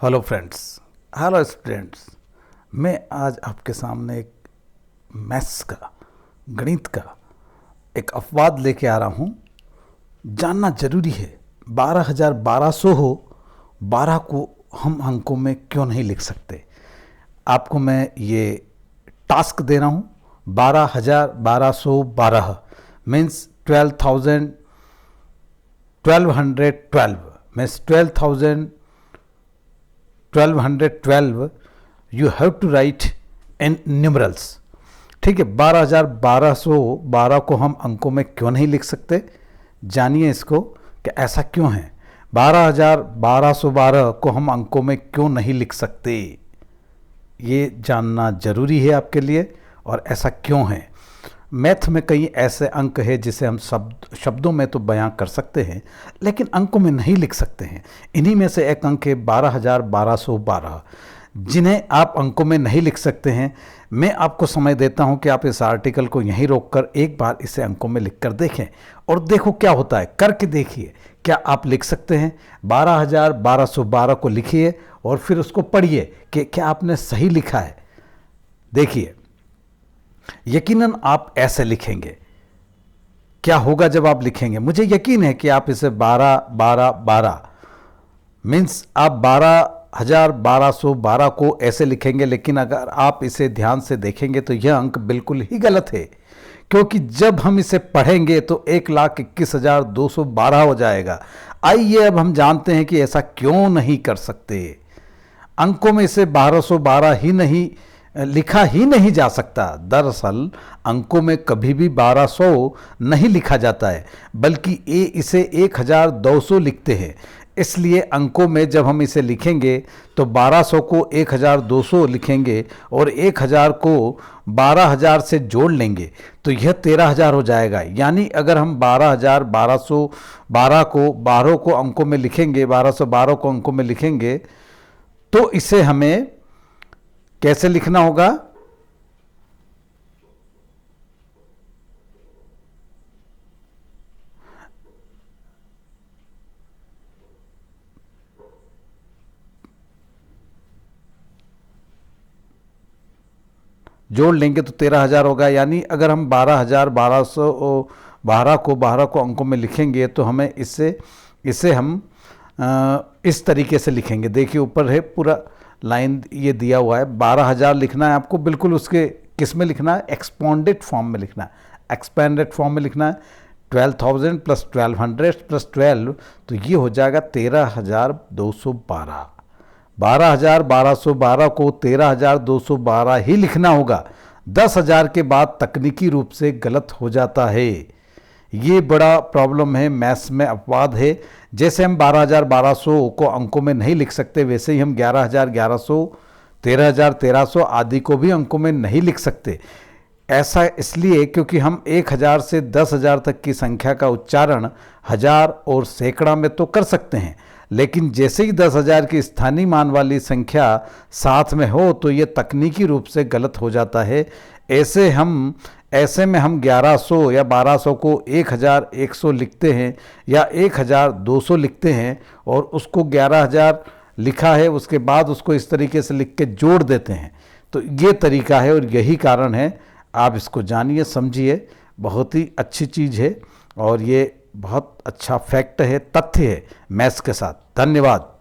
Hello friends, hello students. मैं आज आपके सामने एक मैथ्स का, गणित का एक अपवाद लेके आ रहा हूँ। जानना जरूरी है, 12,1200 हो, 12 को हम अंकों में क्यों नहीं लिख सकते। आपको मैं ये टास्क दे रहा हूँ। 12,1212 means 12,1212 means 12,1212 you have to write in numerals. ठीक है, 12,1212 को हम अंकों में क्यों नहीं लिख सकते, जानिए इसको कि ऐसा क्यों है। 12,1212 को हम अंकों में क्यों नहीं लिख सकते, ये जानना जरूरी है आपके लिए। और ऐसा क्यों है, मैथ में कई ऐसे अंक है जिसे हम शब्दों में तो बयां कर सकते हैं लेकिन अंकों में नहीं लिख सकते हैं। इन्हीं में से एक अंक है 12,1212, जिन्हें आप अंकों में नहीं लिख सकते हैं। मैं आपको समय देता हूं कि आप इस आर्टिकल को यहीं रोककर एक बार इसे अंकों में लिखकर देखें और देखो क्या होता है। करके देखिए, क्या आप लिख सकते हैं। 12,1212 को लिखिए और फिर उसको पढ़िए कि क्या आपने सही लिखा है। देखिए, यकीनन आप ऐसे लिखेंगे। क्या होगा जब आप लिखेंगे, मुझे यकीन है कि आप इसे 12,12,12 मीन्स आप 12,1212 को ऐसे लिखेंगे। लेकिन अगर आप इसे ध्यान से देखेंगे तो यह अंक बिल्कुल ही गलत है, क्योंकि जब हम इसे पढ़ेंगे तो 1,21,212 हो जाएगा। आइए अब हम जानते हैं कि ऐसा क्यों नहीं कर सकते। अंकों में इसे 1212 ही नहीं लिखा ही नहीं जा सकता। दरअसल अंकों में कभी भी 1200 नहीं लिखा जाता है, बल्कि इसे 1,200 लिखते हैं। इसलिए अंकों में जब हम इसे लिखेंगे तो 1200 को 1,200 लिखेंगे और 1,000 को 12,000 से जोड़ लेंगे तो यह 13,000 हो जाएगा। यानी अगर हम 12,1212 को अंकों में लिखेंगे, 1212 को अंकों में लिखेंगे तो इसे हमें कैसे लिखना होगा। जोड़ लेंगे तो 13,000 होगा। यानी अगर हम 12,1212 को अंकों में लिखेंगे तो हमें इसे हम इस तरीके से लिखेंगे। देखिए ऊपर है पूरा लाइन ये दिया हुआ है। 12,000 लिखना है आपको, बिल्कुल उसके किस में लिखना है, एक्सपोंडेड फॉर्म में लिखना है। एक्सपेंडेड फॉर्म में लिखना है 12,000 प्लस 1,200 प्लस 12, तो ये हो जाएगा 13,212। 12,1212 को 13,212 ही लिखना होगा। 10,000 के बाद तकनीकी रूप से गलत हो जाता है। ये बड़ा प्रॉब्लम है, मैथ्स में अपवाद है। जैसे हम 12,1200 को अंकों में नहीं लिख सकते, वैसे ही हम 11,1100, 13,1300 आदि को भी अंकों में नहीं लिख सकते। ऐसा इसलिए क्योंकि हम 1,000 से 10,000 तक की संख्या का उच्चारण हजार और सैकड़ा में तो कर सकते हैं, लेकिन जैसे ही 10,000 की स्थानीय मान वाली संख्या साथ में हो तो ये तकनीकी रूप से गलत हो जाता है। ऐसे में हम 1100 या 1200 को 1,100 लिखते हैं या 1,200 लिखते हैं और उसको 11,000 लिखा है, उसके बाद उसको इस तरीके से लिख के जोड़ देते हैं। तो ये तरीका है और यही कारण है। आप इसको जानिए, समझिए, बहुत ही अच्छी चीज़ है और ये बहुत अच्छा फैक्ट है, तथ्य है मैथ्स के साथ। धन्यवाद।